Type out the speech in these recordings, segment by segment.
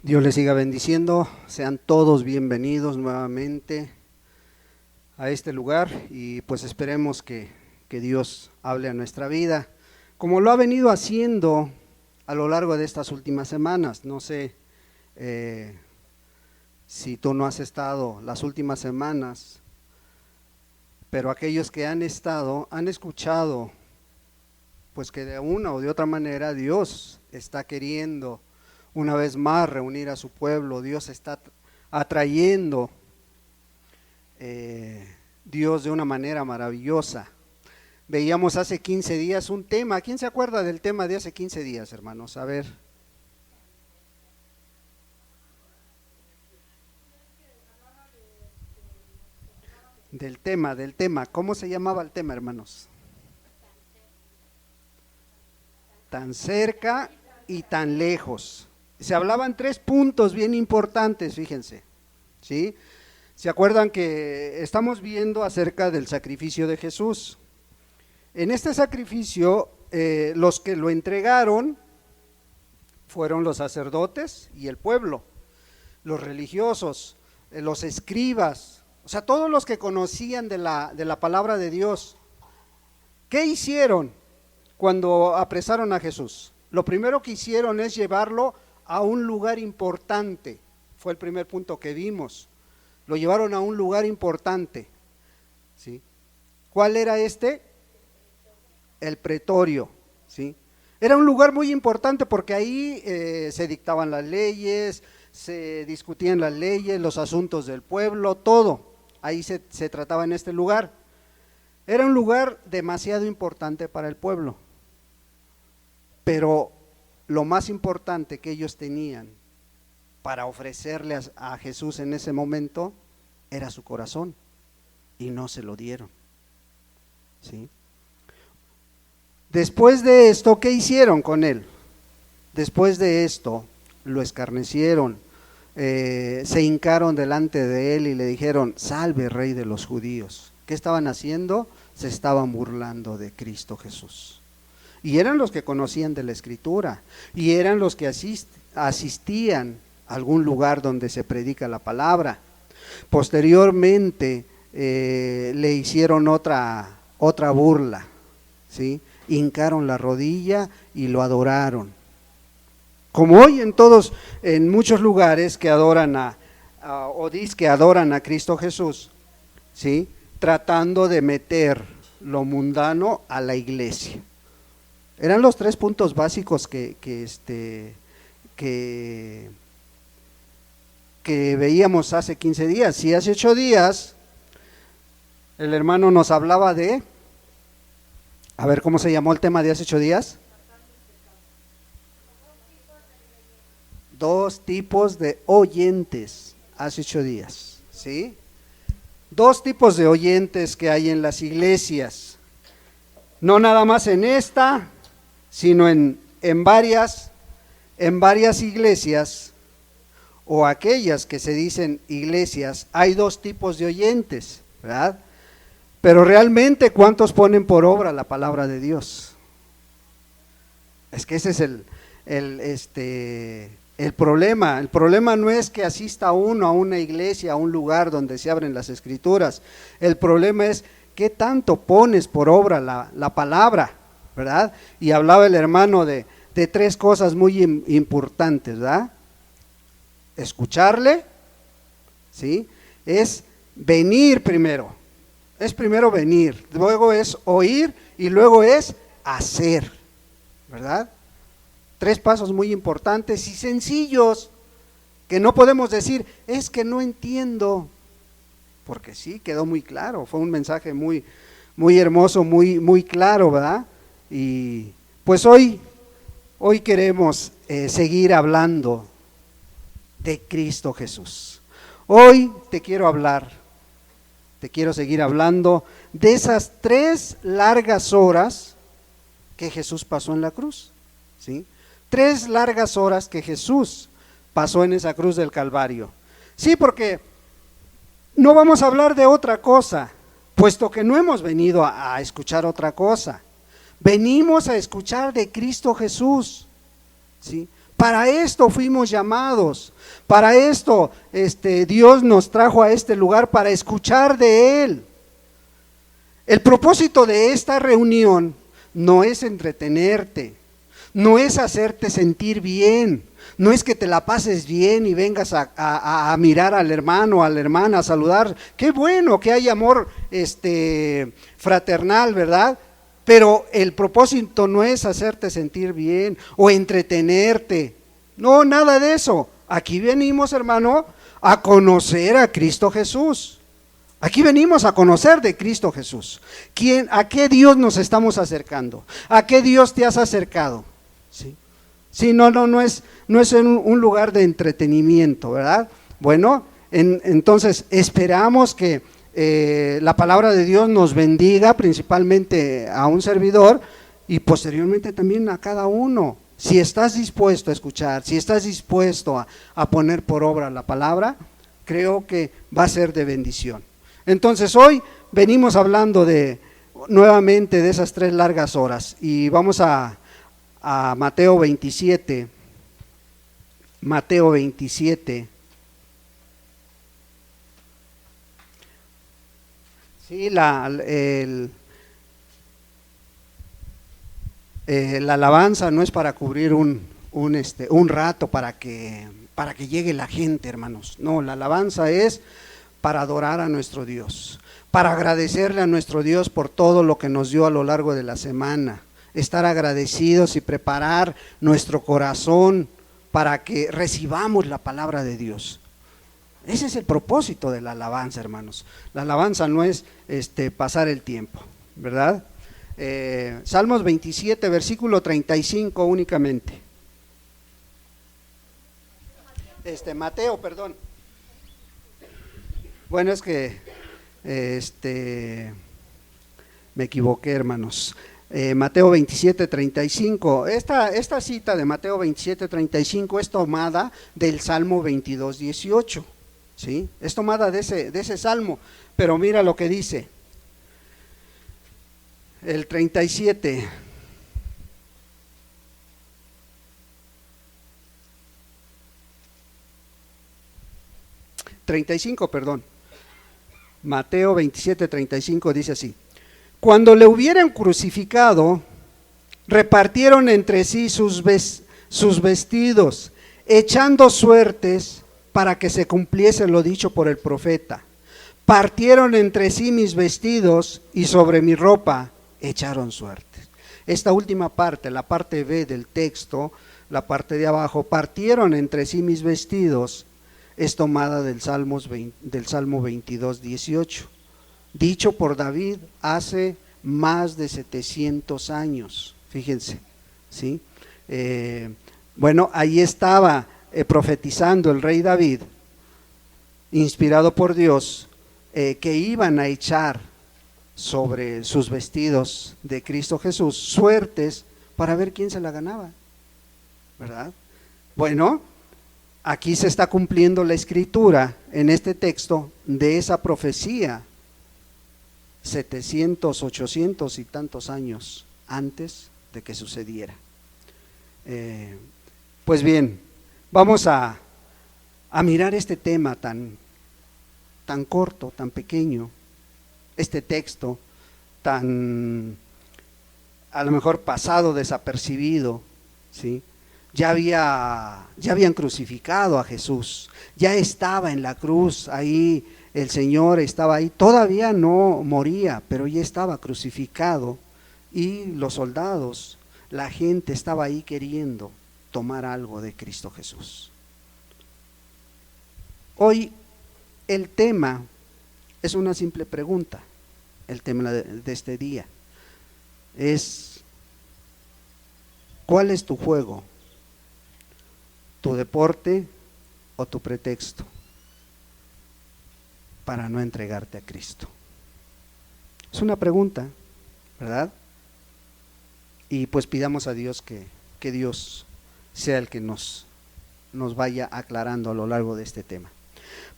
Dios les siga bendiciendo, sean todos bienvenidos nuevamente a este lugar y pues esperemos que Dios hable a nuestra vida, como lo ha venido haciendo a lo largo de estas últimas semanas. No sé si tú no has estado las últimas semanas, pero aquellos que han estado han escuchado pues que de una o de otra manera Dios está queriendo una vez más reunir a su pueblo. Dios está atrayendo Dios de una manera maravillosa. Veíamos hace 15 días un tema. ¿Quién se acuerda del tema de hace 15 días, hermanos? A ver. Del tema. ¿Cómo se llamaba el tema, hermanos? Tan cerca y tan lejos. Se hablaban tres puntos bien importantes, fíjense, ¿sí? ¿Se acuerdan que estamos viendo acerca del sacrificio de Jesús? En este sacrificio, los que lo entregaron fueron los sacerdotes y el pueblo, los religiosos, los escribas, o sea, todos los que conocían de la palabra de Dios. ¿Qué hicieron cuando apresaron a Jesús? Lo primero que hicieron es llevarlo a un lugar importante. Fue el primer punto que vimos. Lo llevaron a un lugar importante, ¿sí? ¿Cuál era este? El pretorio, ¿sí? Era un lugar muy importante porque ahí se dictaban las leyes, se discutían las leyes, los asuntos del pueblo, todo. Ahí se trataba en este lugar. Era un lugar demasiado importante para el pueblo, pero lo más importante que ellos tenían para ofrecerle a Jesús en ese momento era su corazón, y no se lo dieron, ¿sí? Después de esto, ¿qué hicieron con él? Después de esto, lo escarnecieron, se hincaron delante de él y le dijeron: salve, Rey de los judíos. ¿Qué estaban haciendo? Se estaban burlando de Cristo Jesús. Y eran los que conocían de la Escritura, y eran los que asistían a algún lugar donde se predica la palabra. Posteriormente le hicieron otra burla, ¿sí? Hincaron la rodilla y lo adoraron. Como hoy en muchos lugares que adoran o dicen que adoran a Cristo Jesús, ¿sí? Tratando de meter lo mundano a la iglesia. Eran los tres puntos básicos que veíamos hace 15 días. Y hace 8 días el hermano nos hablaba de, a ver, ¿cómo se llamó el tema de hace 8 días? 2 tipos de oyentes, hace 8 días, ¿sí? 2 tipos de oyentes que hay en las iglesias, no nada más en esta, sino en varias iglesias, o aquellas que se dicen iglesias. Hay 2 tipos de oyentes, ¿verdad? Pero realmente, ¿cuántos ponen por obra la palabra de Dios? Es que ese es el problema. El problema no es que asista uno a una iglesia, a un lugar donde se abren las escrituras. El problema es qué tanto pones por obra la palabra, ¿verdad? Y hablaba el hermano de 3 cosas muy importantes, ¿verdad? Escucharle, ¿sí? Es venir primero. Es primero venir, luego es oír y luego es hacer, ¿verdad? 3 pasos muy importantes y sencillos, que no podemos decir, es que no entiendo, porque sí, quedó muy claro, fue un mensaje muy, muy hermoso, muy claro, ¿verdad? Y pues hoy queremos seguir hablando de Cristo Jesús. Hoy te quiero seguir hablando de esas 3 largas horas que Jesús pasó en la cruz, ¿sí? 3 largas horas que Jesús pasó en esa cruz del Calvario. Sí, porque no vamos a hablar de otra cosa, puesto que no hemos venido a escuchar otra cosa. Venimos a escuchar de Cristo Jesús, ¿sí? Para esto fuimos llamados, para esto Dios nos trajo a este lugar para escuchar de Él. El propósito de esta reunión no es entretenerte, no es hacerte sentir bien, no es que te la pases bien y vengas a mirar al hermano, a la hermana, a saludar. Qué bueno que hay amor fraternal, ¿verdad? Pero el propósito no es hacerte sentir bien o entretenerte. No, nada de eso. Aquí venimos, hermano, a conocer a Cristo Jesús. Aquí venimos a conocer de Cristo Jesús. ¿A qué Dios nos estamos acercando? ¿A qué Dios te has acercado? Sí, sí, no es en un lugar de entretenimiento, ¿verdad? Bueno, entonces esperamos que la palabra de Dios nos bendiga, principalmente a un servidor y posteriormente también a cada uno. Si estás dispuesto a escuchar, si estás dispuesto a poner por obra la palabra, creo que va a ser de bendición. Entonces hoy venimos hablando nuevamente de esas 3 largas horas y vamos a Mateo 27. Mateo 27. Sí, la alabanza no es para cubrir un rato para que llegue la gente, hermanos. No, la alabanza es para adorar a nuestro Dios, para agradecerle a nuestro Dios por todo lo que nos dio a lo largo de la semana, estar agradecidos y preparar nuestro corazón para que recibamos la palabra de Dios. Ese es el propósito de la alabanza, hermanos. La alabanza no es pasar el tiempo, ¿verdad? Salmos 27, versículo 35 únicamente. Mateo, perdón. Bueno, es que me equivoqué, hermanos. Mateo 27, 35. Esta cita de Mateo 27, 35 es tomada del Salmo 22, 18. ¿Sí? Es tomada de ese salmo, pero mira lo que dice. El 37. Mateo 27, 35 dice así: cuando le hubieran crucificado, repartieron entre sí sus vestidos, echando suertes para que se cumpliese lo dicho por el profeta. Partieron entre sí mis vestidos y sobre mi ropa echaron suertes. Esta última parte, la parte B del texto, la parte de abajo, partieron entre sí mis vestidos, es tomada del Salmo 22, 18, dicho por David hace más de 700 años, fíjense, ¿sí? Bueno, ahí estaba profetizando el rey David, inspirado por Dios, que iban a echar sobre sus vestidos de Cristo Jesús suertes para ver quién se la ganaba, ¿verdad? Bueno, aquí se está cumpliendo la escritura en este texto de esa profecía 700, 800 y tantos años antes de que sucediera. Pues bien, vamos a mirar este tema tan corto, tan pequeño, este texto tan a lo mejor pasado desapercibido, ¿sí? Ya habían crucificado a Jesús, ya estaba en la cruz, ahí el Señor estaba ahí, todavía no moría, pero ya estaba crucificado y los soldados, la gente estaba ahí queriendo tomar algo de Cristo Jesús. Hoy el tema es una simple pregunta, el tema de este día es: ¿cuál es tu juego? ¿Tu deporte o tu pretexto para no entregarte a Cristo? Es una pregunta, ¿verdad? Y pues pidamos a Dios que Dios sea el que nos vaya aclarando a lo largo de este tema.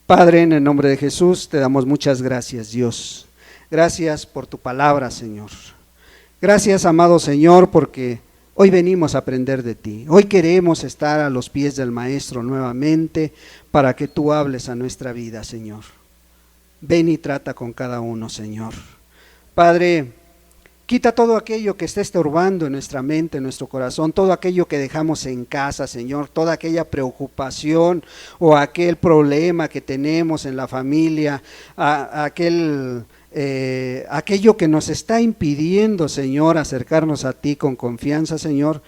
Padre, en el nombre de Jesús te damos muchas gracias, Dios. Gracias por tu palabra, Señor. Gracias, amado Señor, porque Hoy venimos a aprender de ti. Hoy queremos estar a los pies del Maestro nuevamente para que tú hables a nuestra vida, Señor. Ven y trata con cada uno, Señor. Padre, quita todo aquello que esté estorbando en nuestra mente, en nuestro corazón, todo aquello que dejamos en casa, Señor, toda aquella preocupación o aquel problema que tenemos en la familia, aquello que nos está impidiendo, Señor, acercarnos a ti con confianza, Señor.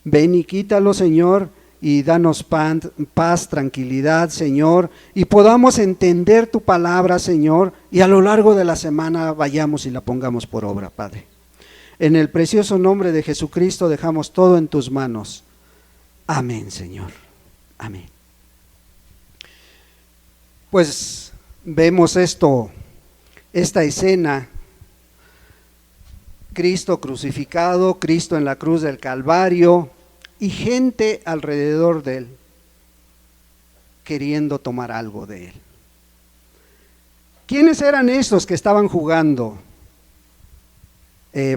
Ven y quítalo, Señor, y danos paz, tranquilidad, Señor, y podamos entender tu palabra, Señor, y a lo largo de la semana vayamos y la pongamos por obra, Padre. En el precioso nombre de Jesucristo dejamos todo en tus manos. Amén, Señor. Amén. Pues vemos esta escena, Cristo crucificado, Cristo en la cruz del Calvario y gente alrededor de él queriendo tomar algo de él. ¿Quiénes eran estos que estaban jugando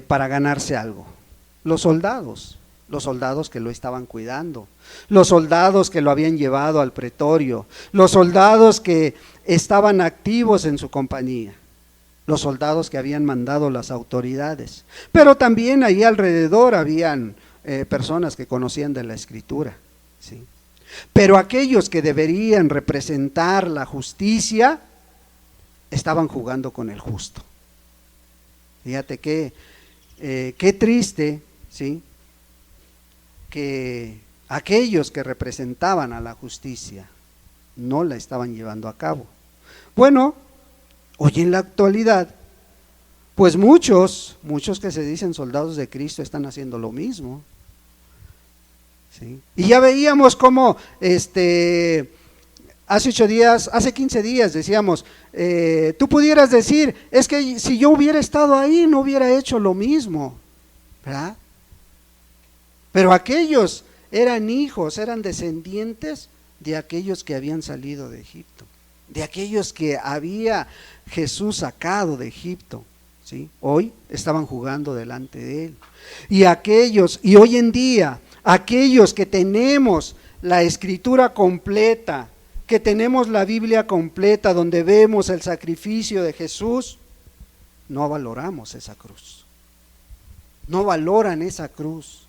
para ganarse algo? Los soldados que lo estaban cuidando, los soldados que lo habían llevado al pretorio, los soldados que estaban activos en su compañía, los soldados que habían mandado las autoridades, pero también ahí alrededor habían personas que conocían de la Escritura, ¿sí? Pero aquellos que deberían representar la justicia estaban jugando con el justo. Fíjate qué triste, ¿sí?, que aquellos que representaban a la justicia no la estaban llevando a cabo. Bueno, hoy en la actualidad, pues muchos que se dicen soldados de Cristo están haciendo lo mismo, ¿sí? Y ya veíamos cómo hace 15 días decíamos, tú pudieras decir, es que si yo hubiera estado ahí no hubiera hecho lo mismo, ¿verdad? Pero aquellos eran hijos, eran descendientes de aquellos que habían salido de Egipto, de aquellos que había Jesús sacado de Egipto, ¿sí? Hoy estaban jugando delante de él. Y hoy en día, aquellos que tenemos la Escritura completa, que tenemos la Biblia completa, donde vemos el sacrificio de Jesús, no valoramos esa cruz. No valoran esa cruz.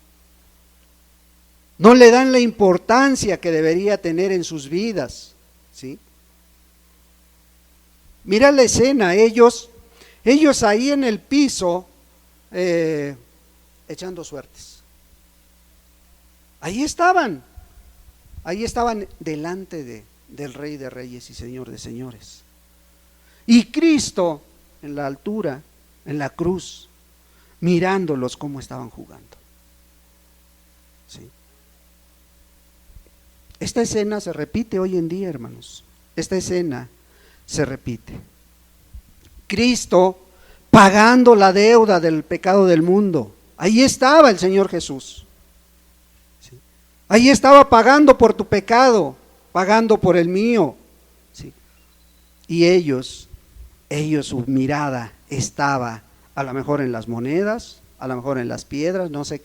No le dan la importancia que debería tener en sus vidas, ¿sí? Mira la escena, ellos ahí en el piso echando suertes. Ahí estaban delante del Rey de Reyes y Señor de Señores. Y Cristo en la altura, en la cruz, mirándolos cómo estaban jugando, ¿sí? Esta escena se repite hoy en día, hermanos. Esta escena se repite. Cristo pagando la deuda del pecado del mundo. Ahí estaba el Señor Jesús, ¿sí? Ahí estaba pagando por tu pecado, pagando por el mío, ¿sí? Y ellos, su mirada estaba a lo mejor en las monedas, a lo mejor en las piedras, no sé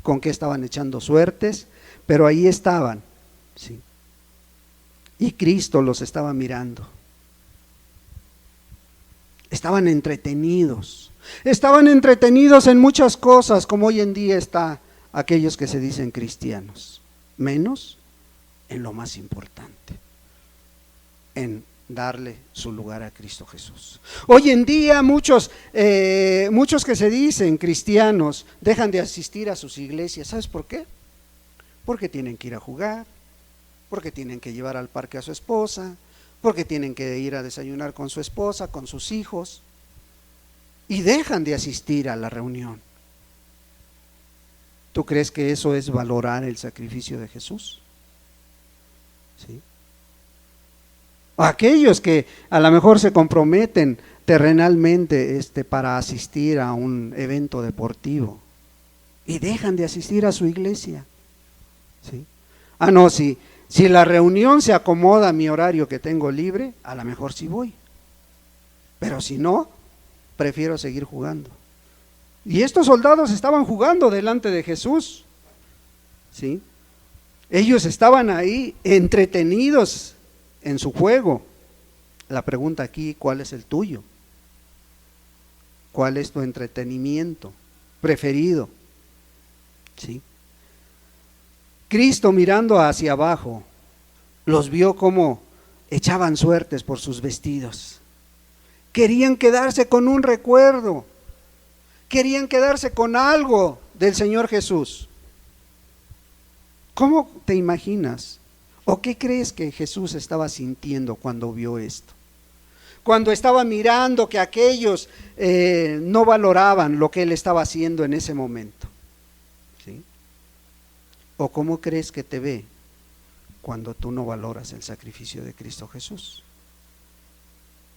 con qué estaban echando suertes, pero ahí estaban, ¿sí? Y Cristo los estaba mirando. Estaban entretenidos en muchas cosas, como hoy en día está aquellos que se dicen cristianos, menos en lo más importante, en darle su lugar a Cristo Jesús. Hoy en día muchos que se dicen cristianos dejan de asistir a sus iglesias. ¿Sabes por qué? Porque tienen que ir a jugar, porque tienen que llevar al parque a su esposa, porque tienen que ir a desayunar con su esposa, con sus hijos, y dejan de asistir a la reunión. ¿Tú crees que eso es valorar el sacrificio de Jesús? ¿Sí? Aquellos que a lo mejor se comprometen terrenalmente para asistir a un evento deportivo y dejan de asistir a su iglesia, ¿sí? No, si la reunión se acomoda a mi horario que tengo libre, a lo mejor sí voy, pero si no, prefiero seguir jugando. Y estos soldados estaban jugando delante de Jesús, ¿sí? Ellos estaban ahí entretenidos en su juego. La pregunta aquí, ¿cuál es el tuyo? ¿Cuál es tu entretenimiento preferido? ¿Sí? Cristo, mirando hacia abajo, los vio como echaban suertes por sus vestidos. Querían quedarse con un recuerdo, querían quedarse con algo del Señor Jesús. ¿Cómo te imaginas o qué crees que Jesús estaba sintiendo cuando vio esto? Cuando estaba mirando que aquellos no valoraban lo que Él estaba haciendo en ese momento, ¿sí? ¿O cómo crees que te ve cuando tú no valoras el sacrificio de Cristo Jesús?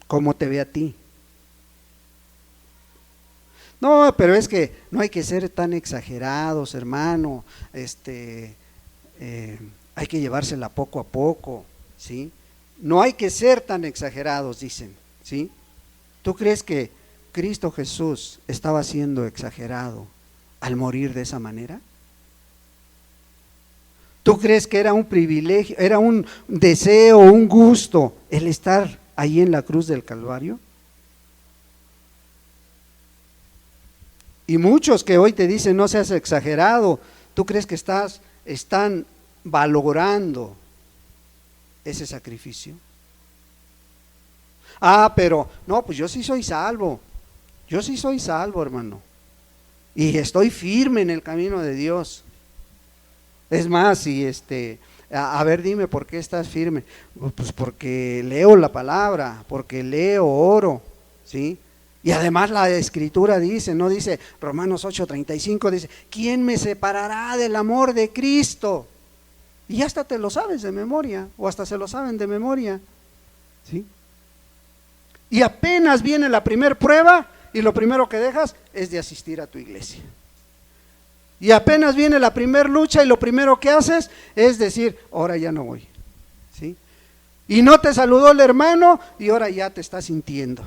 ¿Cómo te ve a ti? No, pero es que no hay que ser tan exagerados, hermano. Hay que llevársela poco a poco, ¿sí? No hay que ser tan exagerados, dicen, ¿sí? ¿Tú crees que Cristo Jesús estaba siendo exagerado al morir de esa manera? ¿Tú crees que era un privilegio, era un deseo, un gusto el estar ahí en la cruz del Calvario? Y muchos que hoy te dicen no seas exagerado, ¿tú crees que están valorando ese sacrificio? Pero no, pues yo sí soy salvo, hermano, y estoy firme en el camino de Dios. Es más, y a ver, dime, ¿por qué estás firme? Pues porque leo la palabra, porque leo, oro, ¿sí? Y además la Escritura dice, no dice Romanos 8:35, dice, ¿quién me separará del amor de Cristo? Y hasta te lo sabes de memoria, o hasta se lo saben de memoria, ¿sí? Y apenas viene la primer prueba, y lo primero que dejas es de asistir a tu iglesia. Y apenas viene la primer lucha, y lo primero que haces es decir, ahora ya no voy, ¿sí? Y no te saludó el hermano, y ahora ya te estás sintiendo.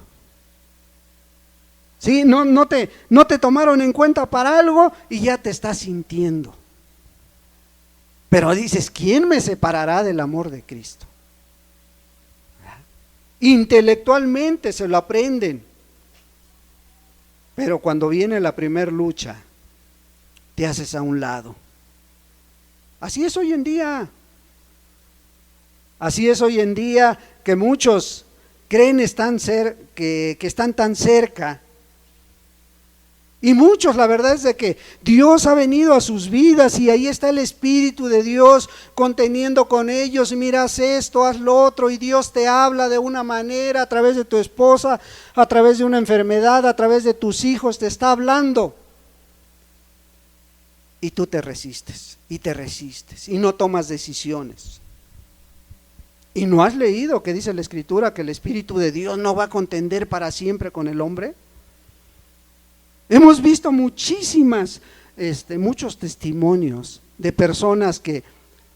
¿Sí? No te tomaron en cuenta para algo y ya te estás sintiendo. Pero dices, ¿quién me separará del amor de Cristo? Intelectualmente se lo aprenden, pero cuando viene la primer lucha, te haces a un lado. Así es hoy en día. Así es hoy en día que muchos creen que están tan cerca. Y muchos, la verdad es de que Dios ha venido a sus vidas y ahí está el Espíritu de Dios conteniendo con ellos. Mira, haz esto, haz lo otro, y Dios te habla de una manera a través de tu esposa, a través de una enfermedad, a través de tus hijos, te está hablando. Y tú te resistes y no tomas decisiones. ¿Y no has leído que dice la Escritura que el Espíritu de Dios no va a contender para siempre con el hombre? Hemos visto muchos testimonios de personas que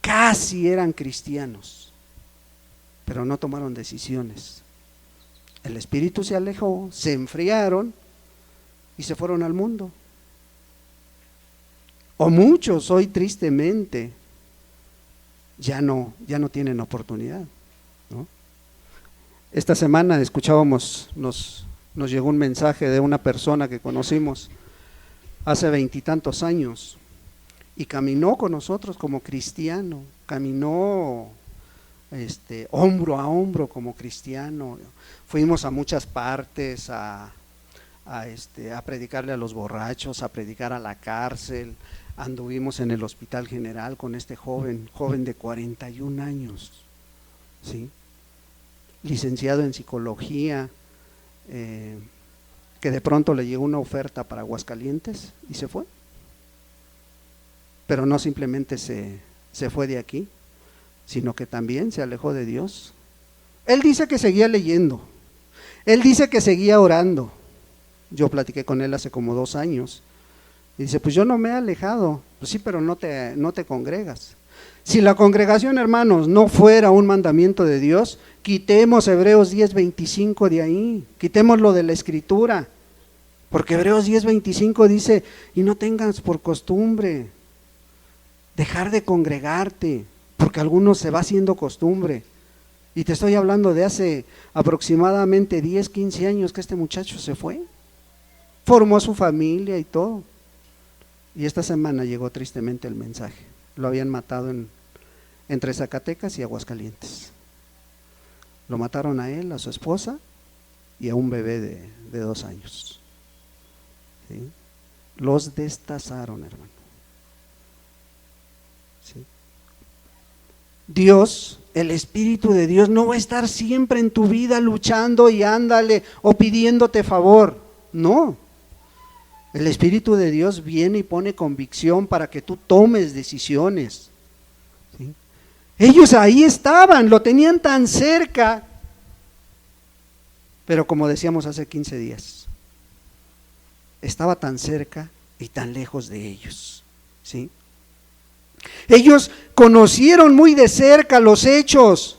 casi eran cristianos, pero no tomaron decisiones. El espíritu se alejó, se enfriaron y se fueron al mundo. O muchos hoy tristemente ya no tienen oportunidad, ¿no? Esta semana escuchábamos, nos llegó un mensaje de una persona que conocimos hace 20 y tantos años y caminó con nosotros como cristiano, caminó hombro a hombro como cristiano. Fuimos a muchas partes a predicarle a los borrachos, a predicar a la cárcel, anduvimos en el Hospital General con este joven de 41 años, ¿sí? Licenciado en psicología, que de pronto le llegó una oferta para Aguascalientes y se fue. Pero no simplemente se fue de aquí, sino que también se alejó de Dios. Él dice que seguía leyendo, él dice que seguía orando. Yo platiqué con él hace como 2 años y dice, pues yo no me he alejado. Pues sí, pero no te congregas. Si la congregación, hermanos, no fuera un mandamiento de Dios, quitemos Hebreos 10:25 de ahí, quitemos lo de la Escritura. Porque Hebreos 10:25 dice, y no tengas por costumbre dejar de congregarte, porque algunos se va haciendo costumbre. Y te estoy hablando de hace aproximadamente 10, 15 años que este muchacho se fue, formó su familia y todo. Y esta semana llegó tristemente el mensaje, lo habían matado entre Zacatecas y Aguascalientes. Lo mataron a él, a su esposa y a un bebé de 2 años. ¿Sí? Los destazaron, hermano. ¿Sí? Dios, el Espíritu de Dios no va a estar siempre en tu vida luchando y ándale o pidiéndote favor. No. El Espíritu de Dios viene y pone convicción para que tú tomes decisiones. ¿Sí? Ellos ahí estaban, lo tenían tan cerca, pero como decíamos hace 15 días, estaba tan cerca y tan lejos de ellos. ¿Sí? Ellos conocieron muy de cerca los hechos,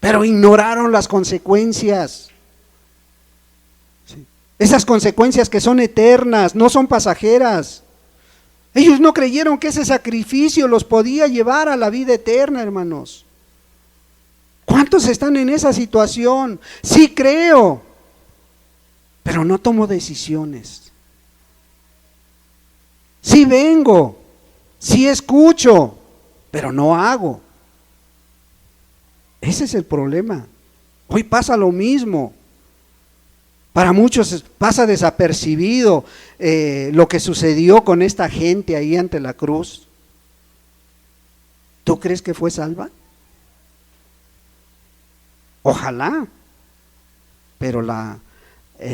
pero ignoraron las consecuencias. ¿Sí? Esas consecuencias que son eternas, no son pasajeras. Ellos no creyeron que ese sacrificio los podía llevar a la vida eterna, hermanos. ¿Cuántos están en esa situación? Sí creo, pero no tomo decisiones. Sí vengo, sí escucho, pero no hago. Ese es el problema. Hoy pasa lo mismo. Para muchos pasa desapercibido lo que sucedió con esta gente ahí ante la cruz. ¿Tú crees que fue salva? Ojalá, pero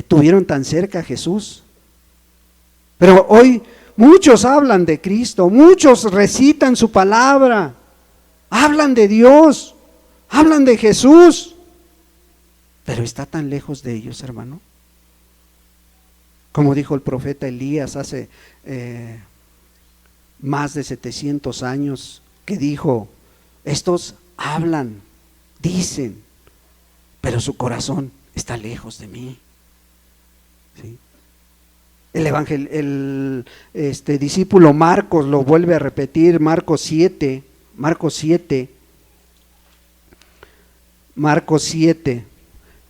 tuvieron tan cerca a Jesús. Pero hoy muchos hablan de Cristo, muchos recitan su palabra, hablan de Dios, hablan de Jesús, pero está tan lejos de ellos, hermano. Como dijo el profeta Elías hace más de 700 años, que dijo, estos hablan, dicen, pero su corazón está lejos de mí. ¿Sí? El discípulo Marcos lo vuelve a repetir, Marcos 7,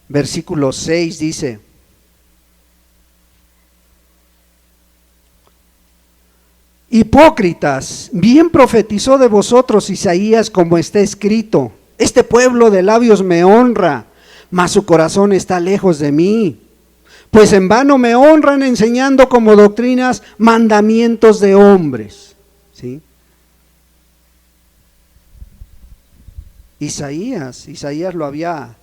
versículo 6 dice, hipócritas, bien profetizó de vosotros Isaías como está escrito, este pueblo de labios me honra, mas su corazón está lejos de mí. Pues en vano me honran enseñando como doctrinas mandamientos de hombres. ¿Sí? Isaías lo había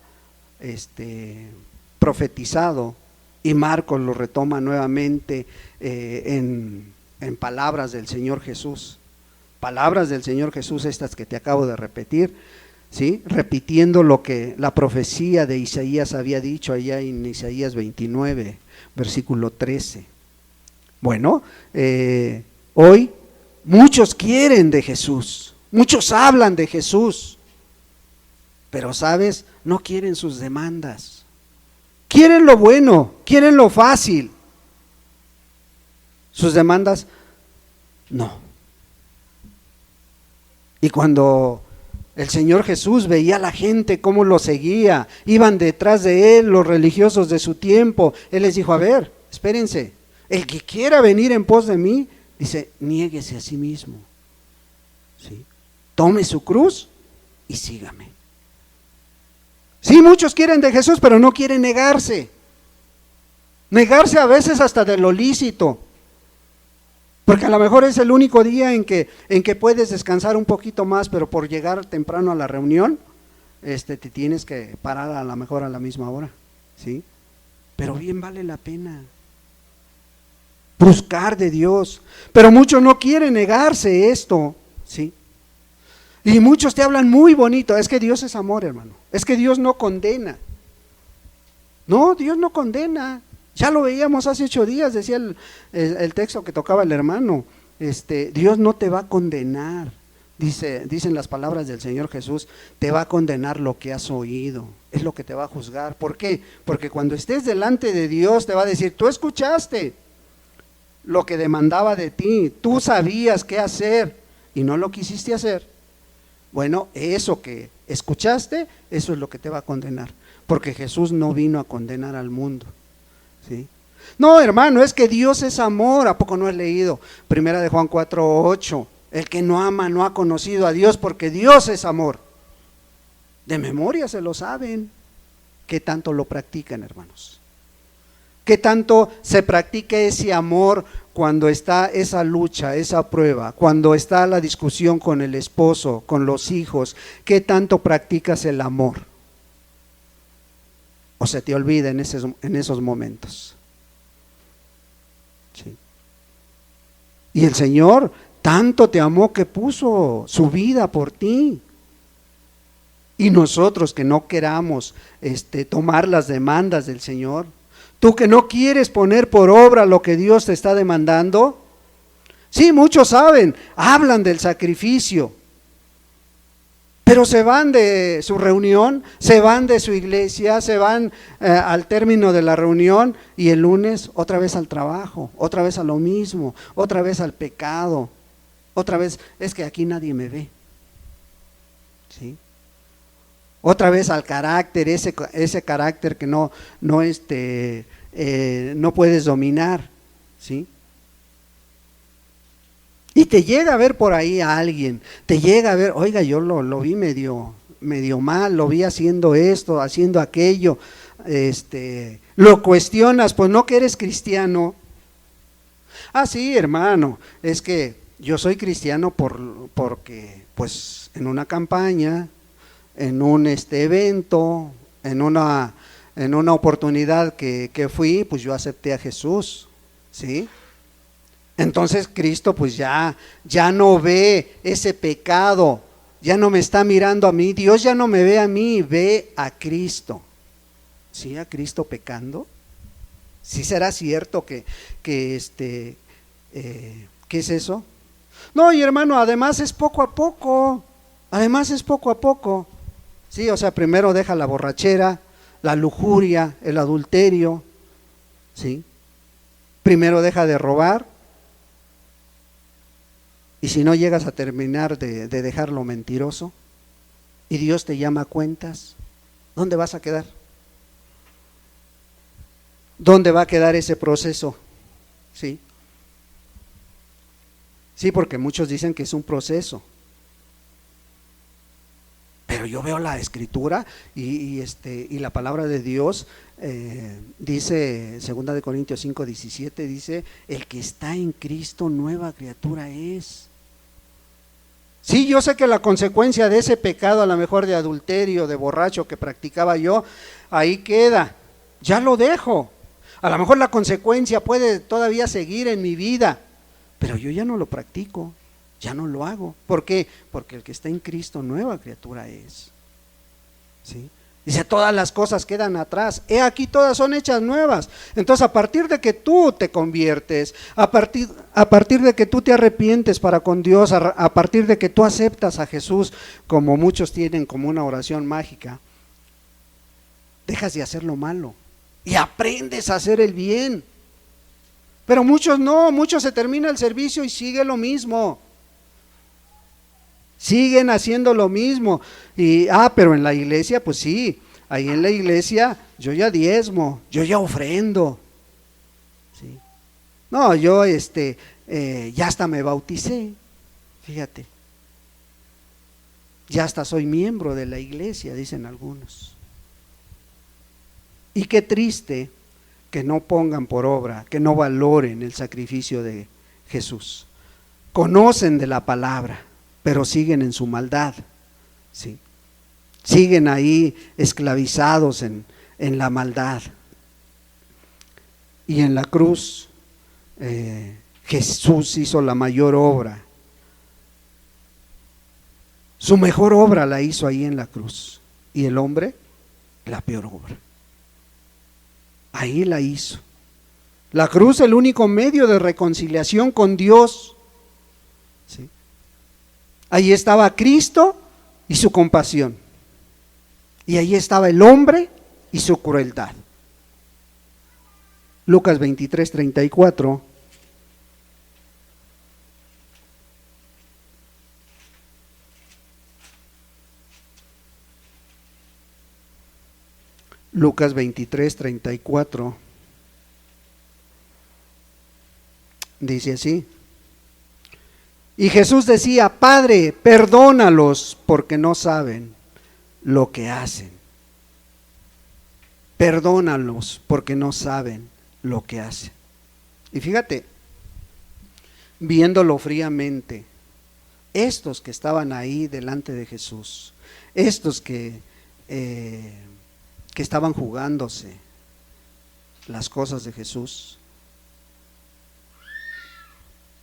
profetizado y Marcos lo retoma nuevamente en palabras del Señor Jesús. Palabras del Señor Jesús estas que te acabo de repetir. ¿Sí? Repitiendo lo que la profecía de Isaías había dicho allá en Isaías 29, versículo 13. Bueno, hoy muchos quieren de Jesús, muchos hablan de Jesús, pero sabes, no quieren sus demandas, quieren lo bueno, quieren lo fácil, sus demandas no. Y cuando el Señor Jesús veía a la gente cómo lo seguía, iban detrás de él los religiosos de su tiempo, él les dijo, a ver, espérense, el que quiera venir en pos de mí, dice, niéguese a sí mismo, ¿sí? Tome su cruz y sígame. Sí, muchos quieren de Jesús, pero no quieren negarse a veces hasta de lo lícito. Porque a lo mejor es el único día en que puedes descansar un poquito más, pero por llegar temprano a la reunión, te tienes que parar a lo mejor a la misma hora, ¿sí? Pero bien vale la pena buscar de Dios. Pero muchos no quieren negarse esto, ¿sí? Y muchos te hablan muy bonito, es que Dios es amor, hermano, es que Dios no condena. No, Dios no condena. Ya lo veíamos hace 8 días, decía el texto que tocaba el hermano, Dios no te va a condenar, Dicen las palabras del Señor Jesús, te va a condenar lo que has oído, es lo que te va a juzgar. ¿Por qué? Porque cuando estés delante de Dios te va a decir, tú escuchaste lo que demandaba de ti, tú sabías qué hacer y no lo quisiste hacer. Bueno, eso que escuchaste, eso es lo que te va a condenar, porque Jesús no vino a condenar al mundo, ¿sí? No, hermano, es que Dios es amor. ¿A poco no has leído? Primera de Juan 4:8. El que no ama no ha conocido a Dios, porque Dios es amor. De memoria se lo saben. ¿Qué tanto lo practican, hermanos? ¿Qué tanto se practica ese amor cuando está esa lucha, esa prueba? Cuando está la discusión con el esposo, con los hijos. ¿Qué tanto practicas el amor? ¿O se te olvida en esos momentos? Sí. Y el Señor tanto te amó que puso su vida por ti. Y nosotros que no queramos tomar las demandas del Señor, tú que no quieres poner por obra lo que Dios te está demandando. Sí, muchos saben, hablan del sacrificio, pero se van de su reunión, se van de su iglesia, se van al término de la reunión y el lunes otra vez al trabajo, otra vez a lo mismo, otra vez al pecado, otra vez, es que aquí nadie me ve, ¿sí? Otra vez al carácter, ese carácter que no puedes dominar, ¿sí? Y te llega a ver por ahí a alguien, te llega a ver, oiga, yo lo vi medio mal, lo vi haciendo esto, haciendo aquello, lo cuestionas, pues no que eres cristiano. Ah, sí, hermano, es que yo soy cristiano porque pues en una campaña, en un evento, en una oportunidad que fui, pues yo acepté a Jesús, ¿sí? Entonces Cristo pues ya no ve ese pecado, ya no me está mirando a mí, Dios ya no me ve a mí, ve a Cristo. ¿Sí? A Cristo pecando. ¿Sí será cierto que ¿qué es eso? No, y hermano, además es poco a poco, sí, o sea, primero deja la borrachera, la lujuria, el adulterio, ¿sí? Primero deja de robar. Y si no llegas a terminar de dejar lo mentiroso y Dios te llama a cuentas, ¿dónde vas a quedar? ¿Dónde va a quedar ese proceso? ¿Sí? Sí, porque muchos dicen que es un proceso. Pero yo veo la Escritura y la palabra de Dios dice, 2 Corintios 5:17, dice, el que está en Cristo nueva criatura es. Sí, yo sé que la consecuencia de ese pecado, a lo mejor de adulterio, de borracho que practicaba yo, ahí queda, ya lo dejo. A lo mejor la consecuencia puede todavía seguir en mi vida, pero yo ya no lo practico, ya no lo hago. ¿Por qué? Porque el que está en Cristo nueva criatura es. ¿Sí? Dice, todas las cosas quedan atrás, he aquí todas son hechas nuevas. Entonces a partir de que tú te conviertes, a partir de que tú te arrepientes para con Dios, a partir de que tú aceptas a Jesús, como muchos tienen como una oración mágica, dejas de hacer lo malo y aprendes a hacer el bien. Pero muchos no, muchos se termina el servicio y sigue lo mismo. Siguen haciendo lo mismo. Y, pero en la iglesia, pues sí, ahí en la iglesia yo ya diezmo, yo ya ofrendo. ¿Sí? No, yo ya hasta me bauticé, fíjate. Ya hasta soy miembro de la iglesia, dicen algunos. Y qué triste que no pongan por obra, que no valoren el sacrificio de Jesús. Conocen de la palabra, pero siguen en su maldad, ¿sí? Siguen ahí esclavizados en la maldad. Y en la cruz Jesús hizo la mayor obra. Su mejor obra la hizo ahí en la cruz. Y el hombre, la peor obra. Ahí la hizo. La cruz, el único medio de reconciliación con Dios. ¿Sí? Ahí estaba Cristo y su compasión. Y ahí estaba el hombre y su crueldad. Lucas 23:34. Lucas 23:34. Dice así. Y Jesús decía: Padre, perdónalos porque no saben lo que hacen. Perdónalos porque no saben lo que hacen. Y fíjate, viéndolo fríamente, estos que estaban ahí delante de Jesús, estos que estaban jugándose las cosas de Jesús,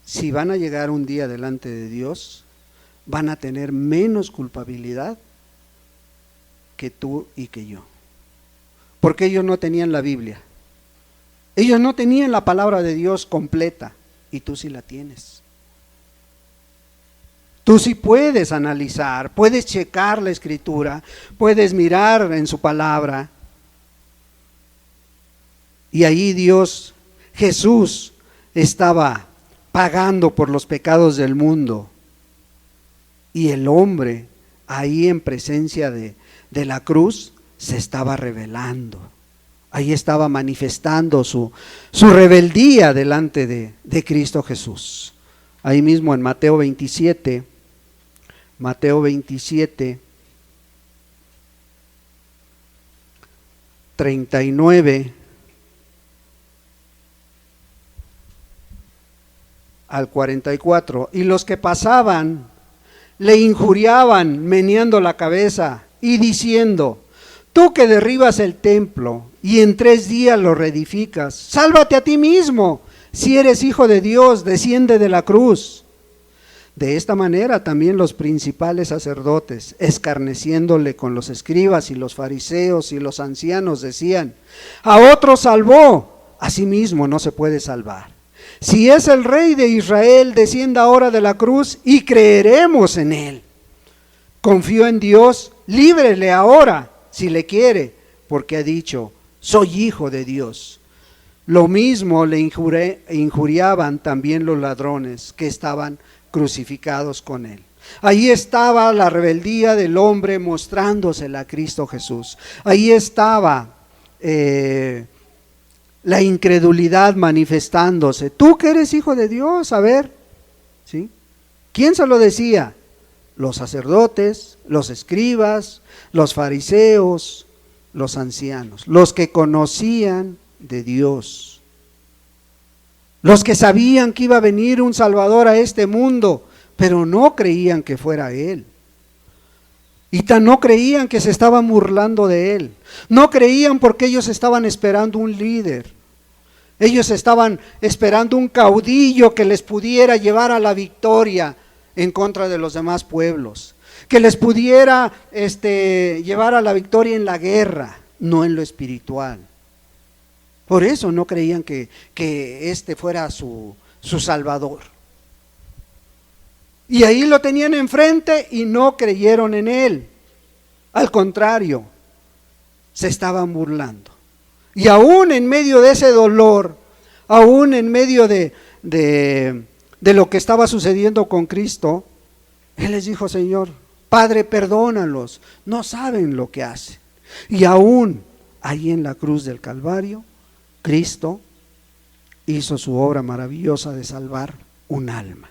si van a llegar un día delante de Dios, van a tener menos culpabilidad que tú y que yo. Porque ellos no tenían la Biblia. Ellos no tenían la palabra de Dios completa, y tú sí la tienes. Tú sí puedes analizar, puedes checar la Escritura, puedes mirar en su palabra. Y ahí Jesús estaba pagando por los pecados del mundo. Y el hombre, ahí en presencia de la cruz, se estaba rebelando. Ahí estaba manifestando su rebeldía delante de Cristo Jesús. Ahí mismo en Mateo 27, 39 al 44. Y los que pasaban le injuriaban, meneando la cabeza y diciendo: Tú que derribas el templo y en 3 días lo reedificas, sálvate a ti mismo. Si eres hijo de Dios, desciende de la cruz. De esta manera también los principales sacerdotes, escarneciéndole con los escribas y los fariseos y los ancianos, decían: A otro salvó, a sí mismo no se puede salvar. Si es el Rey de Israel, descienda ahora de la cruz y creeremos en él. Confío en Dios, líbrele ahora si le quiere, porque ha dicho: soy hijo de Dios. Lo mismo le injuriaban también los ladrones que estaban crucificados con él. Ahí estaba la rebeldía del hombre mostrándosela a Cristo Jesús. Ahí estaba la incredulidad manifestándose. Tú que eres hijo de Dios, a ver, ¿sí? ¿Quién se lo decía? Los sacerdotes, los escribas, los fariseos, los ancianos, los que conocían de Dios, los que sabían que iba a venir un Salvador a este mundo, pero no creían que fuera Él. Y tan no creían que se estaban burlando de Él. No creían porque ellos estaban esperando un líder. Ellos estaban esperando un caudillo que les pudiera llevar a la victoria en contra de los demás pueblos, que les pudiera llevar a la victoria en la guerra, no en lo espiritual. Por eso no creían que este fuera su Salvador. Y ahí lo tenían enfrente y no creyeron en Él. Al contrario, se estaban burlando. Y aún en medio de ese dolor, aún en medio de lo que estaba sucediendo con Cristo, Él les dijo: Señor, Padre, perdónalos, no saben lo que hacen. Y aún ahí en la cruz del Calvario, Cristo hizo su obra maravillosa de salvar un alma.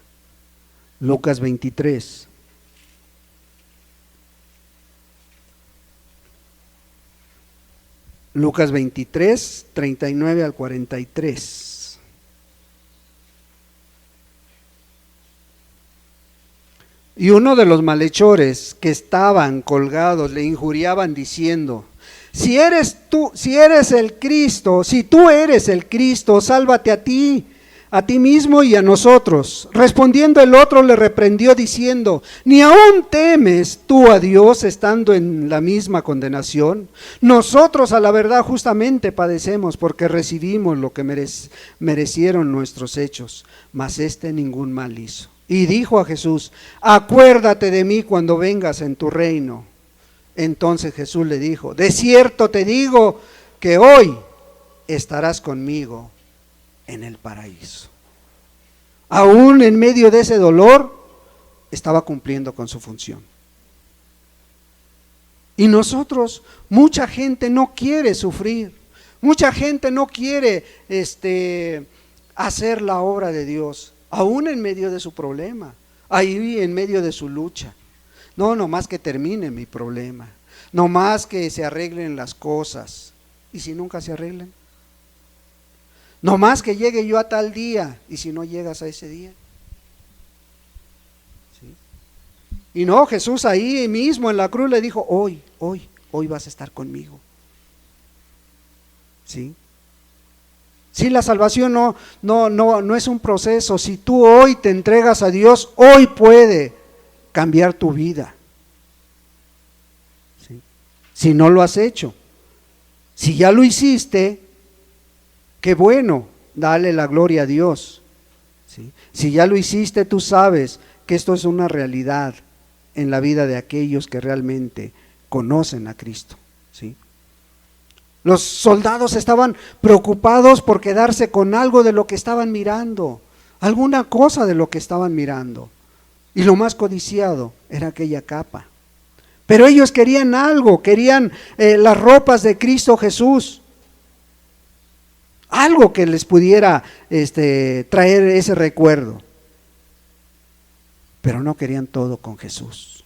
Lucas 23. Lucas 23, 39 al 43. Y uno de los malhechores que estaban colgados le injuriaban diciendo: si eres el Cristo, si tú eres el Cristo, sálvate a ti mismo y a nosotros. Respondiendo el otro le reprendió diciendo: ¿ni aún temes tú a Dios estando en la misma condenación? Nosotros a la verdad justamente padecemos porque recibimos lo que merecieron nuestros hechos, mas ningún mal hizo. y dijo a Jesús: acuérdate de mí cuando vengas en tu reino. Entonces Jesús le dijo: de cierto te digo que hoy estarás conmigo en el paraíso. Aún en medio de ese dolor, estaba cumpliendo con su función. Y nosotros, mucha gente no quiere sufrir, mucha gente no quiere hacer la obra de Dios, aún en medio de su problema, ahí en medio de su lucha. No más que termine mi problema, no más que se arreglen las cosas. ¿Y si nunca se arreglan? No más que llegue yo a tal día, ¿y si no llegas a ese día? ¿Sí? Y no, Jesús ahí mismo en la cruz le dijo: hoy vas a estar conmigo. ¿Sí? Sí, la salvación no es un proceso. Si tú hoy te entregas a Dios, hoy puede cambiar tu vida. ¿Sí? Si no lo has hecho, si ya lo hiciste, qué bueno, dale la gloria a Dios. ¿Sí? Si ya lo hiciste, tú sabes que esto es una realidad en la vida de aquellos que realmente conocen a Cristo. ¿Sí? Los soldados estaban preocupados por quedarse con algo de lo que estaban mirando, alguna cosa de lo que estaban mirando. Y lo más codiciado era aquella capa. Pero ellos querían algo, querían las ropas de Cristo Jesús. Algo que les pudiera traer ese recuerdo. Pero no querían todo con Jesús.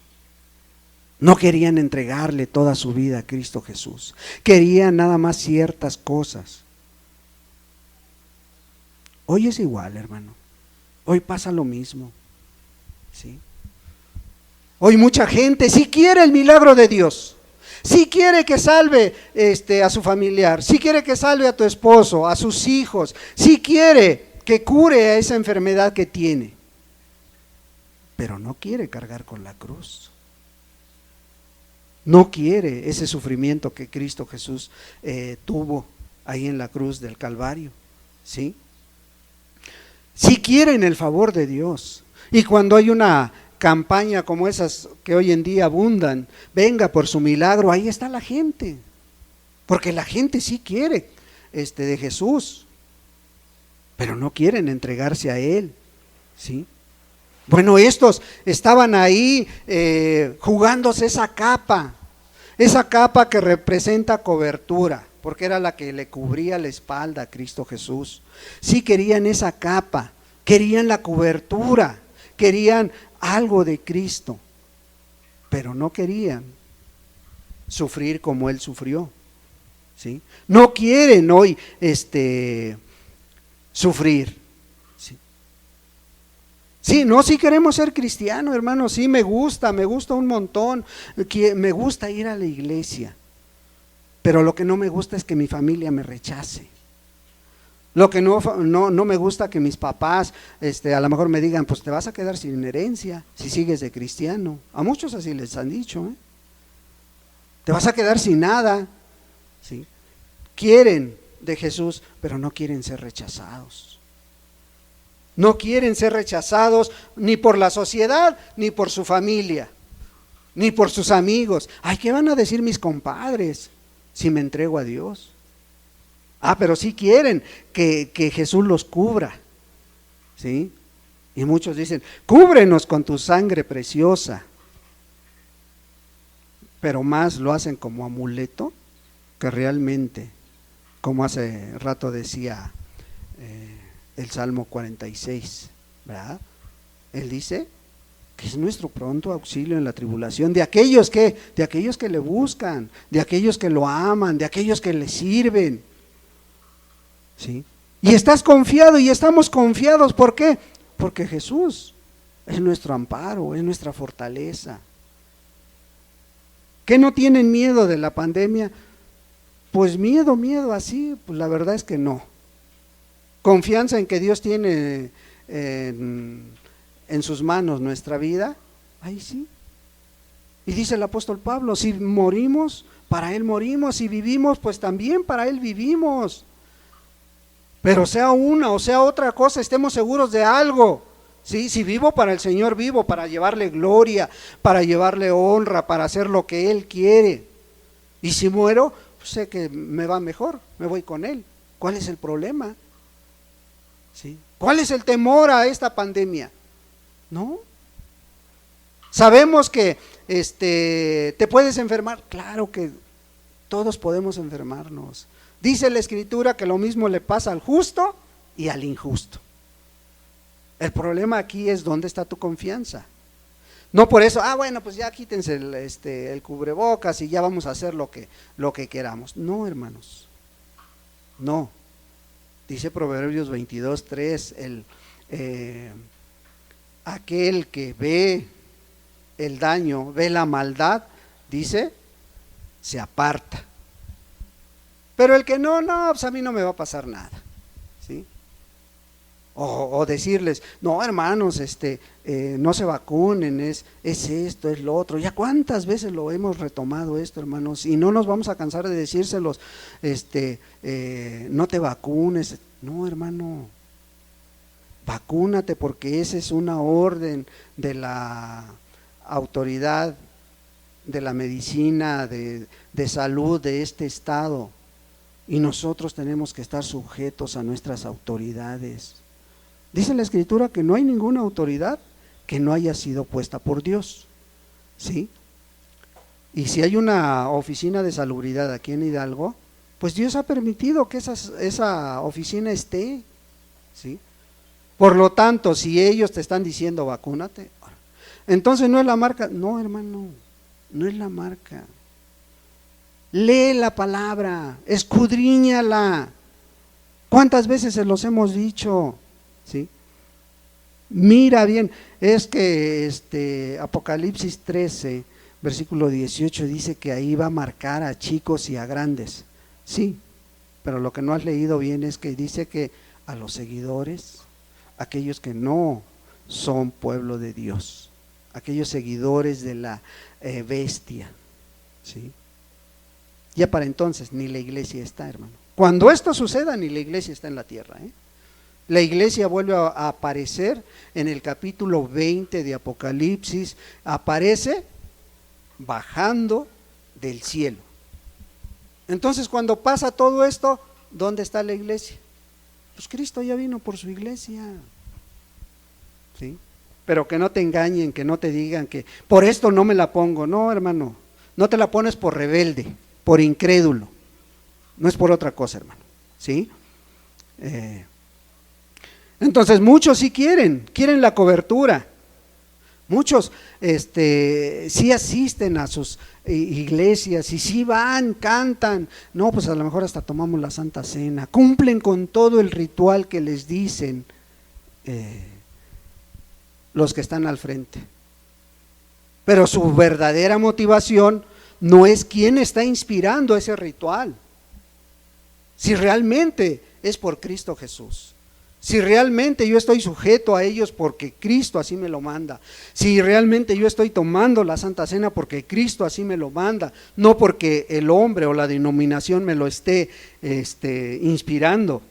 No querían entregarle toda su vida a Cristo Jesús. Querían nada más ciertas cosas. Hoy es igual, hermano. Hoy pasa lo mismo. ¿Sí? Hoy mucha gente sí quiere el milagro de Dios. Sí quiere que salve a su familiar. Sí quiere que salve a tu esposo, a sus hijos. Sí quiere que cure a esa enfermedad que tiene. Pero no quiere cargar con la cruz. No quiere ese sufrimiento que Cristo Jesús tuvo ahí en la cruz del Calvario. ¿Sí? Sí quieren el favor de Dios. Y cuando hay una campaña como esas que hoy en día abundan, venga por su milagro, ahí está la gente. Porque la gente sí quiere de Jesús, pero no quieren entregarse a Él. ¿Sí? Bueno, estos estaban ahí jugándose esa capa que representa cobertura, porque era la que le cubría la espalda a Cristo Jesús. Sí querían esa capa, querían la cobertura, querían algo de Cristo, pero no querían sufrir como Él sufrió. ¿Sí? No quieren hoy sufrir. Sí, sí queremos ser cristianos, hermano, sí me gusta un montón, me gusta ir a la iglesia, pero lo que no me gusta es que mi familia me rechace. Lo que no me gusta que mis papás a lo mejor me digan: pues te vas a quedar sin herencia si sigues de cristiano. A muchos así les han dicho, te vas a quedar sin nada. ¿Sí? Quieren de Jesús, pero no quieren ser rechazados. No quieren ser rechazados ni por la sociedad, ni por su familia, ni por sus amigos. Ay, ¿qué van a decir mis compadres si me entrego a Dios? Pero sí quieren que Jesús los cubra. ¿Sí? Y muchos dicen: cúbrenos con tu sangre preciosa. Pero más lo hacen como amuleto que realmente, como hace rato decía el Salmo 46, ¿verdad? Él dice que es nuestro pronto auxilio en la tribulación, de aquellos que le buscan, de aquellos que lo aman, de aquellos que le sirven. ¿Sí? Y estás confiado y estamos confiados, ¿por qué? Porque Jesús es nuestro amparo, es nuestra fortaleza. ¿Qué no tienen miedo de la pandemia? Pues miedo así, pues la verdad es que no. Confianza en que Dios tiene en sus manos nuestra vida, ahí sí. Y dice el apóstol Pablo: si morimos, para Él morimos; si vivimos, pues también para Él vivimos. Pero sea una o sea otra cosa, estemos seguros de algo: ¿sí? Si vivo para el Señor, vivo para llevarle gloria, para llevarle honra, para hacer lo que Él quiere. Y si muero, pues sé que me va mejor, me voy con Él. ¿Cuál es el problema? ¿Sí? ¿Cuál es el temor a esta pandemia? ¿No? Sabemos que te puedes enfermar. Claro que todos podemos enfermarnos. Dice la Escritura que lo mismo le pasa al justo y al injusto. El problema aquí es dónde está tu confianza. No por eso, bueno, pues ya quítense el cubrebocas y ya vamos a hacer lo que queramos. No, hermanos, no. Dice Proverbios 22:3, aquel que ve el daño, ve la maldad, dice, se aparta. Pero el que no, pues a mí no me va a pasar nada, ¿sí? O decirles, no hermanos, no se vacunen, es esto, es lo otro. Ya cuántas veces lo hemos retomado esto, hermanos, y no nos vamos a cansar de decírselos, no te vacunes. No, hermano, vacúnate, porque esa es una orden de la autoridad de la medicina, de salud de este estado, y nosotros tenemos que estar sujetos a nuestras autoridades. Dice la Escritura que no hay ninguna autoridad que no haya sido puesta por Dios, ¿sí? Y si hay una oficina de salubridad aquí en Hidalgo, pues Dios ha permitido que esa oficina esté, ¿sí? Por lo tanto, si ellos te están diciendo vacúnate, entonces no es la marca. No, hermano, no es la marca. Lee la palabra, escudriñala. ¿Cuántas veces se los hemos dicho? ¿Sí? Mira bien, es que Apocalipsis 13, versículo 18 dice que ahí va a marcar a chicos y a grandes. Sí, pero lo que no has leído bien es que dice que a los seguidores, aquellos que no son pueblo de Dios, aquellos seguidores de la bestia, ¿sí? Ya para entonces ni la iglesia está, hermano. Cuando esto suceda, ni la iglesia está en la tierra, ¿eh? La iglesia vuelve a aparecer en el capítulo 20 de Apocalipsis, aparece bajando del cielo. Entonces, cuando pasa todo esto, ¿dónde está la iglesia? Pues Cristo ya vino por su iglesia, ¿sí? Pero que no te engañen, que no te digan que por esto no me la pongo. No, hermano, no te la pones por rebelde, por incrédulo, no es por otra cosa, hermano, ¿sí? Entonces muchos sí quieren la cobertura, muchos sí asisten a sus iglesias y sí van, cantan, no, pues a lo mejor hasta tomamos la Santa Cena, cumplen con todo el ritual que les dicen los que están al frente, pero su verdadera motivación no es quién está inspirando ese ritual, si realmente es por Cristo Jesús. Si realmente yo estoy sujeto a ellos porque Cristo así me lo manda, si realmente yo estoy tomando la Santa Cena porque Cristo así me lo manda, no porque el hombre o la denominación me lo esté inspirando.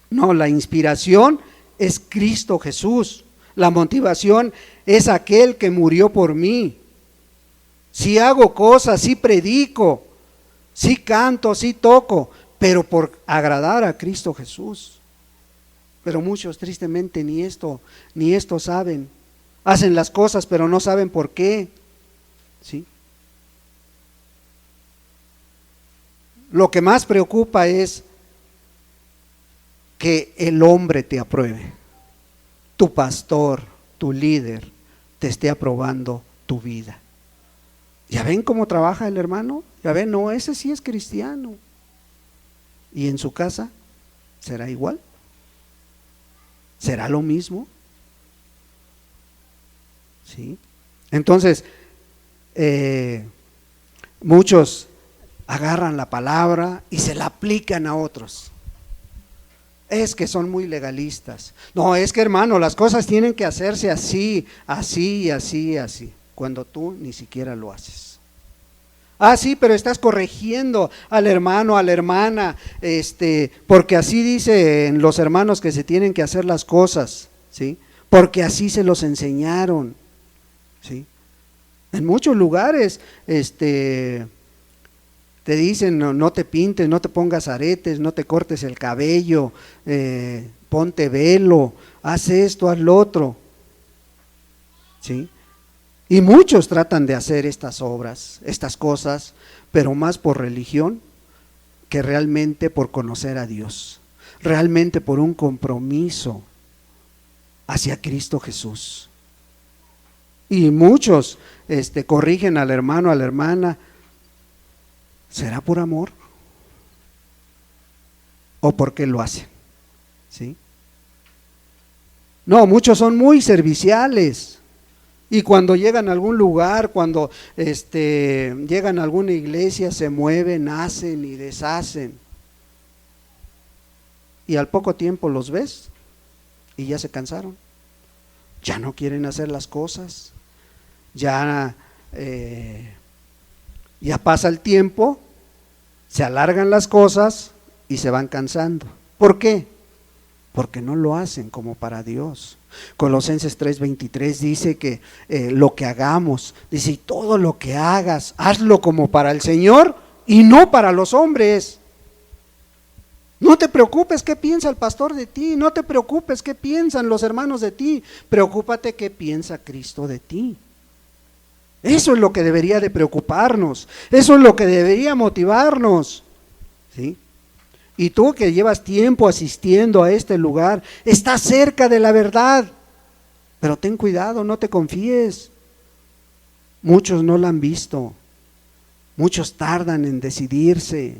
No, la inspiración es Cristo Jesús, la motivación es aquel que murió por mí. Si hago cosas, si predico, si canto, si toco, pero por agradar a Cristo Jesús. Pero muchos tristemente ni esto saben. Hacen las cosas pero no saben por qué, ¿sí? Lo que más preocupa es que el hombre te apruebe, tu pastor, tu líder te esté aprobando tu vida. ¿Ya ven cómo trabaja el hermano? ¿Ya ven? No, ese sí es cristiano. ¿Y en su casa será igual? ¿Será lo mismo? ¿Sí? Entonces, muchos agarran la palabra y se la aplican a otros. Es que son muy legalistas. No, es que hermano, las cosas tienen que hacerse así, así, así, así, cuando tú ni siquiera lo haces. Ah, sí, pero estás corrigiendo al hermano, a la hermana, porque así dicen los hermanos que se tienen que hacer las cosas, ¿sí? porque así se los enseñaron, ¿sí? En muchos lugares, te dicen, no te pintes, no te pongas aretes, no te cortes el cabello, ponte velo, haz esto, haz lo otro, ¿sí? Y muchos tratan de hacer estas obras, estas cosas, pero más por religión que realmente por conocer a Dios, realmente por un compromiso hacia Cristo Jesús. Y muchos corrigen al hermano, a la hermana. ¿Será por amor? ¿O por qué lo hacen? ¿Sí? No, muchos son muy serviciales. Y cuando llegan a algún lugar, cuando llegan a alguna iglesia, se mueven, hacen y deshacen. Y al poco tiempo los ves y ya se cansaron. Ya no quieren hacer las cosas. Ya pasa el tiempo, se alargan las cosas y se van cansando. ¿Por qué? Porque no lo hacen como para Dios. Colosenses 3:23 dice que lo que hagamos, dice, y todo lo que hagas, hazlo como para el Señor y no para los hombres. No te preocupes qué piensa el pastor de ti, no te preocupes qué piensan los hermanos de ti, preocúpate qué piensa Cristo de ti. Eso es lo que debería de preocuparnos, eso es lo que debería motivarnos, ¿sí? Y tú que llevas tiempo asistiendo a este lugar, estás cerca de la verdad, pero ten cuidado, no te confíes. Muchos no la han visto, muchos tardan en decidirse,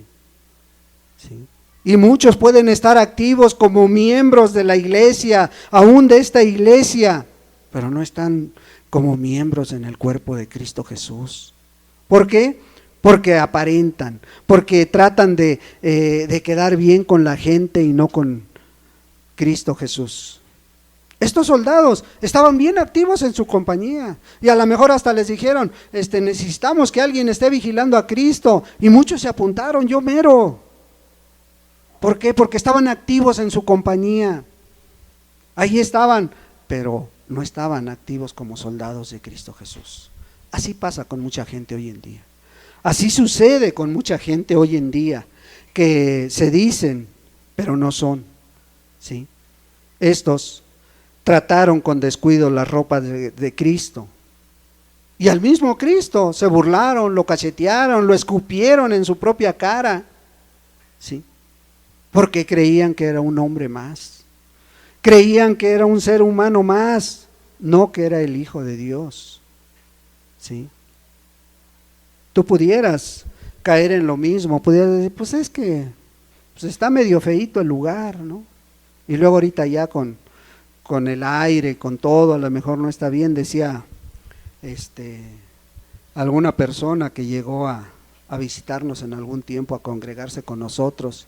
¿sí? Y muchos pueden estar activos como miembros de la iglesia, aún de esta iglesia, pero no están como miembros en el cuerpo de Cristo Jesús. ¿Por qué? Porque aparentan, porque tratan de quedar bien con la gente y no con Cristo Jesús. Estos soldados estaban bien activos en su compañía y a lo mejor hasta les dijeron, necesitamos que alguien esté vigilando a Cristo, y muchos se apuntaron, yo mero. ¿Por qué? Porque estaban activos en su compañía. Ahí estaban, pero no estaban activos como soldados de Cristo Jesús. Así pasa con mucha gente hoy en día. Así sucede con mucha gente hoy en día, que se dicen, pero no son, ¿sí? Estos trataron con descuido la ropa de Cristo. Y al mismo Cristo se burlaron, lo cachetearon, lo escupieron en su propia cara, ¿sí? Porque creían que era un hombre más. Creían que era un ser humano más, no que era el Hijo de Dios, ¿sí? Tú pudieras caer en lo mismo, pudieras decir, pues es que está medio feíto el lugar, ¿no? Y luego ahorita ya con el aire, con todo, a lo mejor no está bien. Decía alguna persona que llegó a visitarnos en algún tiempo, a congregarse con nosotros,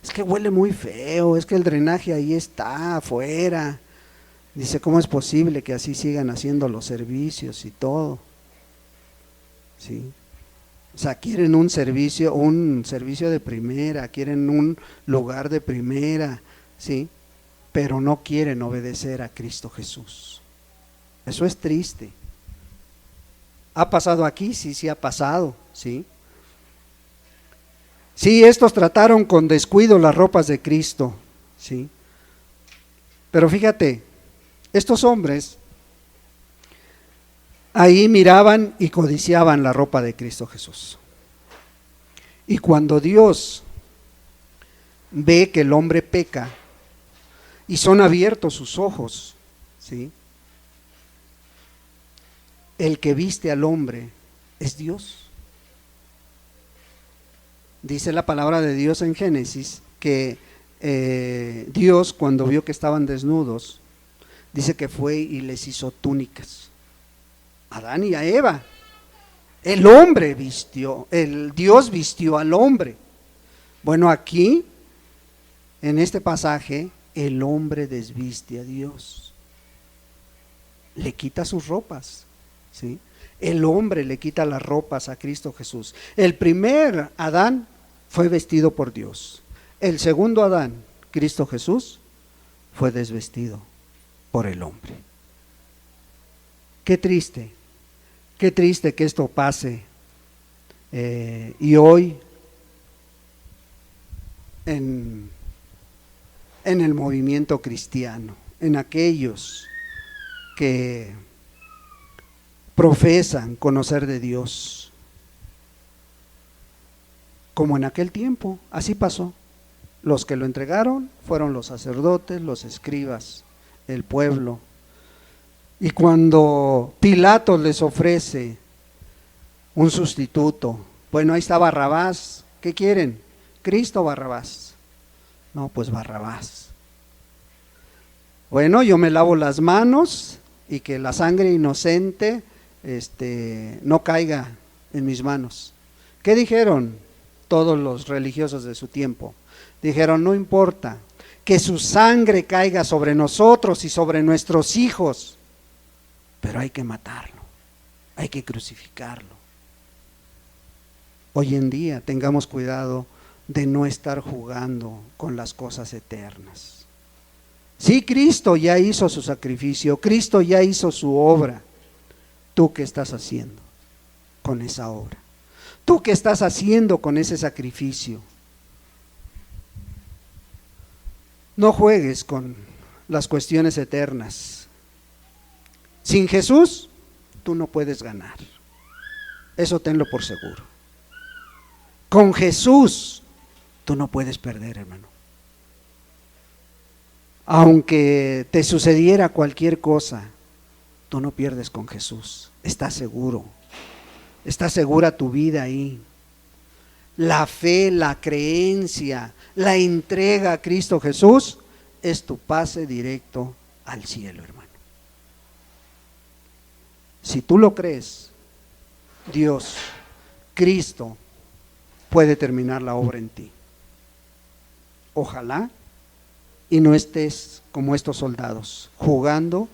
es que huele muy feo, es que el drenaje ahí está afuera. Dice, ¿cómo es posible que así sigan haciendo los servicios y todo? ¿Sí? O sea, quieren un servicio de primera, quieren un lugar de primera, ¿sí? Pero no quieren obedecer a Cristo Jesús. Eso es triste. ¿Ha pasado aquí? Sí ha pasado, ¿sí? Sí, estos trataron con descuido las ropas de Cristo, ¿sí? Pero fíjate, estos hombres ahí miraban y codiciaban la ropa de Cristo Jesús. Y cuando Dios ve que el hombre peca y son abiertos sus ojos, ¿sí? El que viste al hombre es Dios. Dice la palabra de Dios en Génesis que Dios, cuando vio que estaban desnudos, dice que fue y les hizo túnicas a Adán y a Eva. El hombre vistió, el Dios vistió al hombre. Bueno, aquí, en este pasaje, el hombre desviste a Dios. Le quita sus ropas, ¿sí? El hombre le quita las ropas a Cristo Jesús. El primer Adán fue vestido por Dios. El segundo Adán, Cristo Jesús, fue desvestido por el hombre. Qué triste que esto pase. Y hoy en el movimiento cristiano, en aquellos que profesan conocer de Dios, como en aquel tiempo, así pasó. Los que lo entregaron fueron los sacerdotes, los escribas, el pueblo. Y cuando Pilato les ofrece un sustituto, bueno, ahí está Barrabás, ¿qué quieren? ¿Cristo o Barrabás? No, pues Barrabás. Bueno, yo me lavo las manos y que la sangre inocente no caiga en mis manos. ¿Qué dijeron todos los religiosos de su tiempo? Dijeron, no importa que su sangre caiga sobre nosotros y sobre nuestros hijos, pero hay que matarlo, hay que crucificarlo. Hoy en día tengamos cuidado de no estar jugando con las cosas eternas. Sí, Cristo ya hizo su sacrificio, Cristo ya hizo su obra. ¿Tú qué estás haciendo con esa obra? ¿Tú qué estás haciendo con ese sacrificio? No juegues con las cuestiones eternas. Sin Jesús, tú no puedes ganar. Eso tenlo por seguro. Con Jesús, tú no puedes perder, hermano. Aunque te sucediera cualquier cosa, tú no pierdes con Jesús. Estás seguro. Está segura tu vida ahí. La fe, la creencia, la entrega a Cristo Jesús es tu pase directo al cielo, hermano. Si tú lo crees, Dios, Cristo, puede terminar la obra en ti. Ojalá y no estés como estos soldados, jugando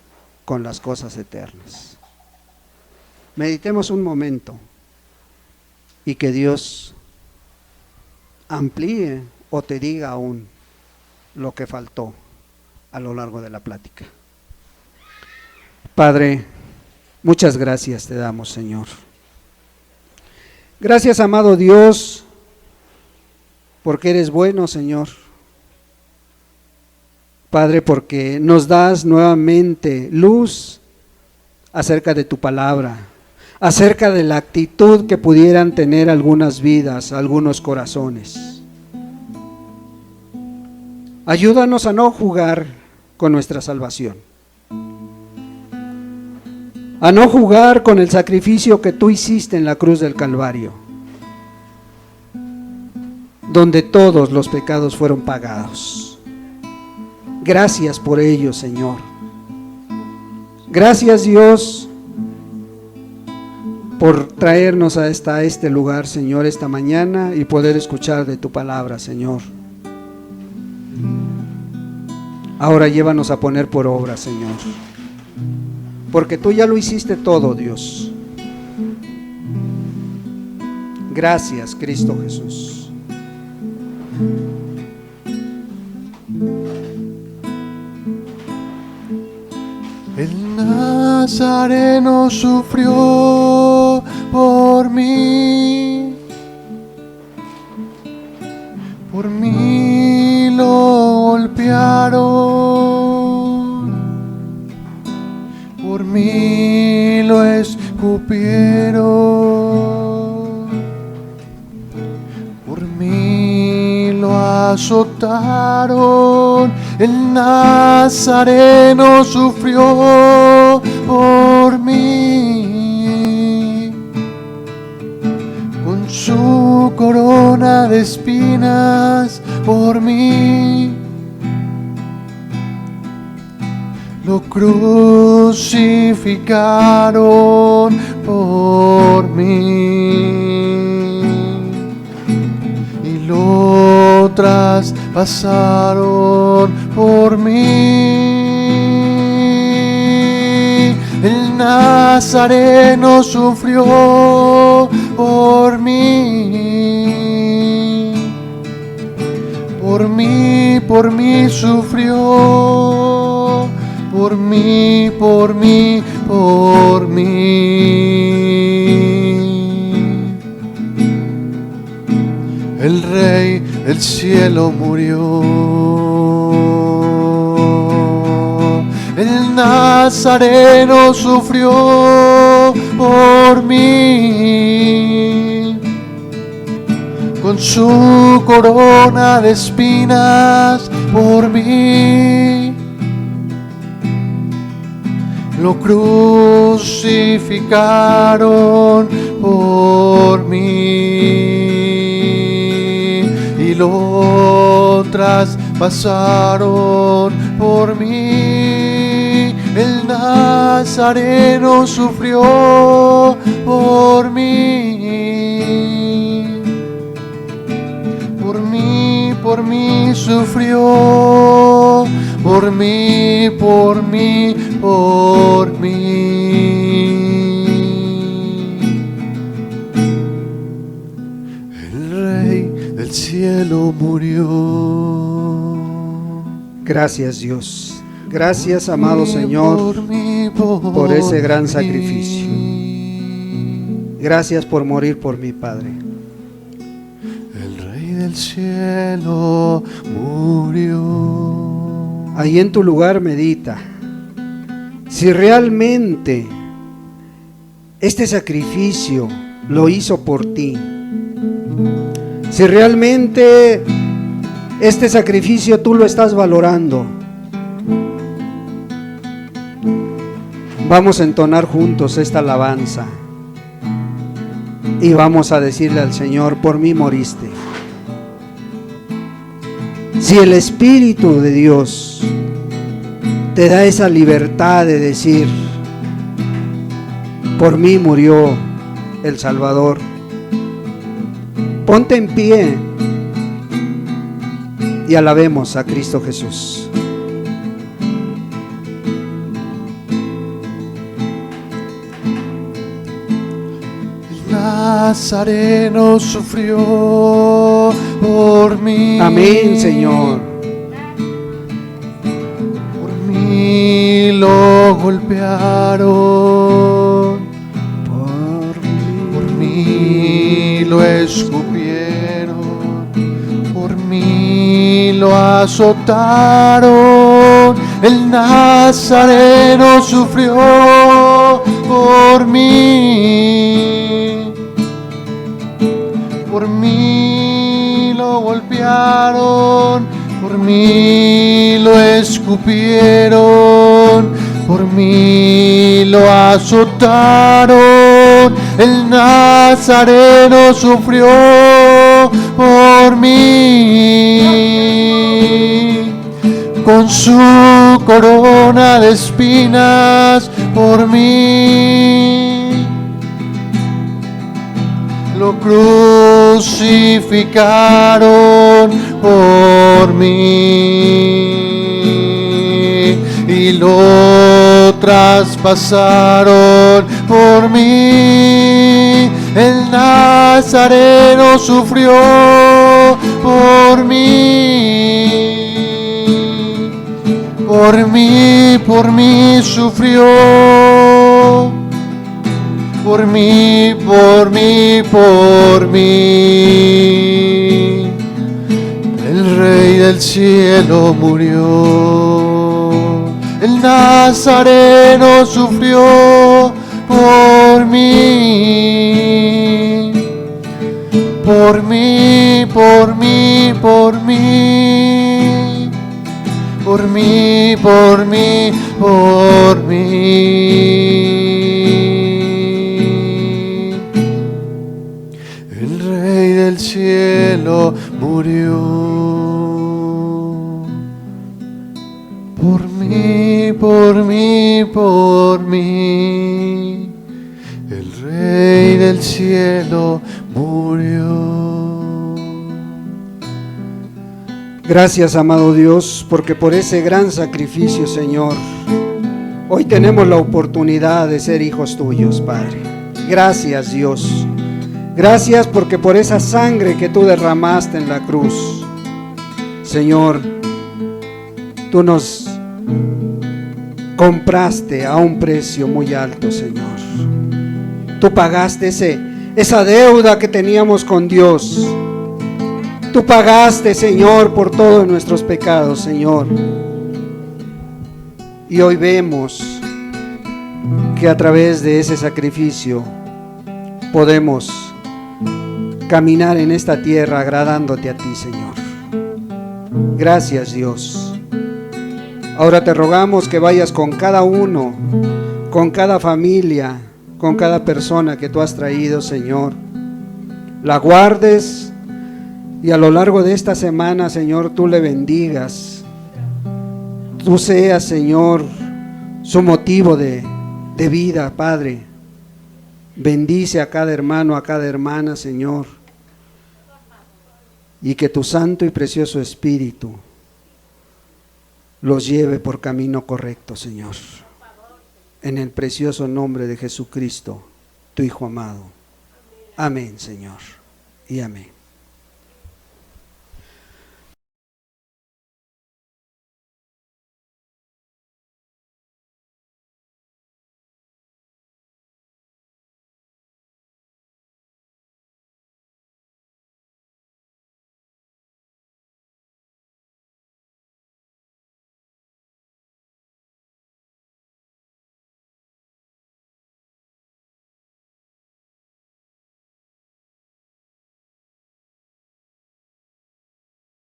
con las cosas eternas. Meditemos un momento y que Dios amplíe o te diga aún lo que faltó a lo largo de la plática. Padre, muchas gracias te damos, Señor. Gracias, amado Dios, porque eres bueno, Señor. Padre, porque nos das nuevamente luz acerca de tu palabra, acerca de la actitud que pudieran tener algunas vidas, algunos corazones. Ayúdanos a no jugar con nuestra salvación, a no jugar con el sacrificio que tú hiciste en la cruz del Calvario, donde todos los pecados fueron pagados. Gracias por ello, Señor. Gracias, Dios, por traernos a este lugar, Señor, esta mañana y poder escuchar de tu palabra, Señor. Ahora llévanos a poner por obra, Señor, porque tú ya lo hiciste todo, Dios. Gracias, Cristo Jesús. El Nazareno sufrió por mí lo golpearon, por mí lo escupieron, por mí lo azotaron. El Nazareno sufrió por mí, con su corona de espinas por mí. Lo crucificaron por mí y lo traspasaron por mí. El Nazareno sufrió por mí, por mí sufrió. por mí, por mí, por mí. El Rey del cielo murió, el Nazareno sufrió por mí. Con su corona de espinas por mí, lo crucificaron por mí y lo traspasaron por mí. El Nazareno sufrió por mí. Por mí sufrió, por mí, por mí, por mí. El Rey del cielo murió. Gracias, Dios. Gracias, amado Señor, por ese gran sacrificio. Gracias por morir por mi Padre. El cielo murió. Ahí en tu lugar medita. Si realmente este sacrificio lo hizo por ti, si realmente este sacrificio tú lo estás valorando, vamos a entonar juntos esta alabanza y vamos a decirle al Señor: por mí moriste. Si el Espíritu de Dios te da esa libertad de decir: por mí murió el Salvador, ponte en pie y alabemos a Cristo Jesús. El Nazareno sufrió por mí. Amén, Señor. Por mí lo golpearon, por mí lo escupieron, por mí lo azotaron. El Nazareno sufrió por mí. Por mí lo golpearon, por mí lo escupieron, por mí lo azotaron. El Nazareno sufrió por mí. Con su corona de espinas por mí, lo crucificaron por mí y lo traspasaron por mí. El Nazareno sufrió por mí. Por mí sufrió, por mí, por mí, por mí. El Rey del cielo murió, el Nazareno sufrió por mí. Por mí, por mí, por mí. Por mí, por mí, por mí. El Rey del cielo murió. Por mí, por mí, por mí. El Rey del cielo murió. Gracias, amado Dios, porque por ese gran sacrificio, Señor, hoy tenemos la oportunidad de ser hijos tuyos, Padre. Gracias, Dios. Gracias porque por esa sangre que tú derramaste en la cruz, Señor, tú nos compraste a un precio muy alto, Señor. Tú pagaste esa deuda que teníamos con Dios. Tú pagaste, Señor, por todos nuestros pecados, Señor. Y hoy vemos que a través de ese sacrificio podemos caminar en esta tierra agradándote a ti, Señor. Gracias, Dios. Ahora te rogamos que vayas con cada uno, con cada familia, con cada persona que tú has traído, Señor. La guardes y a lo largo de esta semana, Señor, tú le bendigas. Tú seas, Señor, su motivo de vida, Padre. Bendice a cada hermano, a cada hermana, Señor. Y que tu santo y precioso Espíritu los lleve por camino correcto, Señor. En el precioso nombre de Jesucristo, tu Hijo amado. Amén, Señor. Y amén.